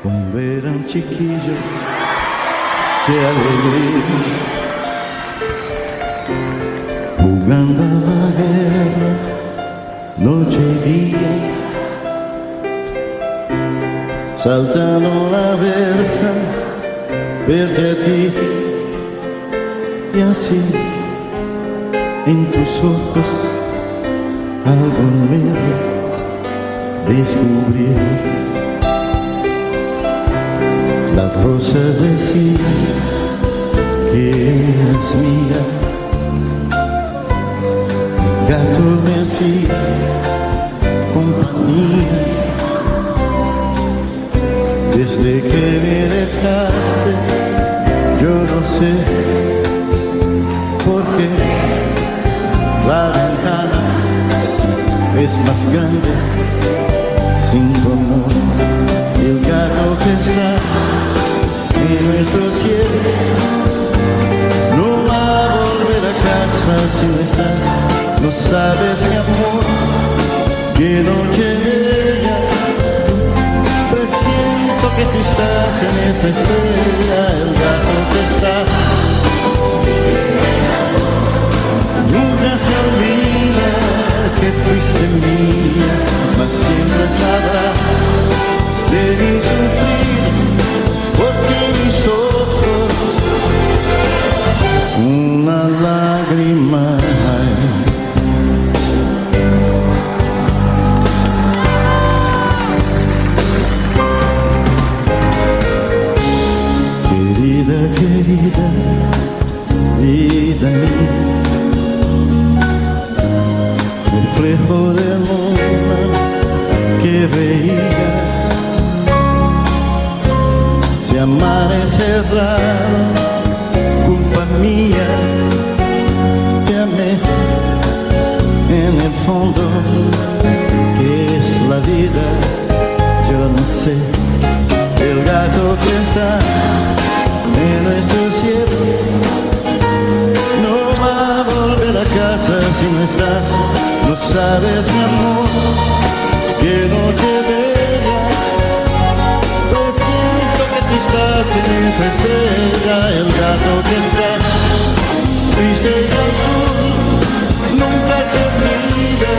Cuando era un chiquillo, qué alegría, jugando a la guerra, noche y día, saltando la verja, verte a ti, y así en tus ojos algo nuevo descubrir. Las rosas decían que eras mía, el gato me hacía compañía. Desde que me dejaste, yo no sé por qué la ventana es más grande sin tu amor. Y el gato que está en nuestro cielo no va a volver a casa si no estás. No sabes, mi amor, qué noche bella, presiento que tú estás en esa estrella. El gato que está nunca se olvida que fuiste mía, mas siempre sabrá de mí sufrir, porque mis ojos una lágrima hay. Querida, querida, vida mía, reflejo de luna que veía, si amar es cerrado, culpa mía, te amé en el fondo, que es la vida, yo no sé. El gato que está en nuestro cielo no va a volver a casa si no estás. No sabes, mi amor, qué noche bella, presiento que tú estás en esa estrella. El gato que está triste y al sur nunca se olvida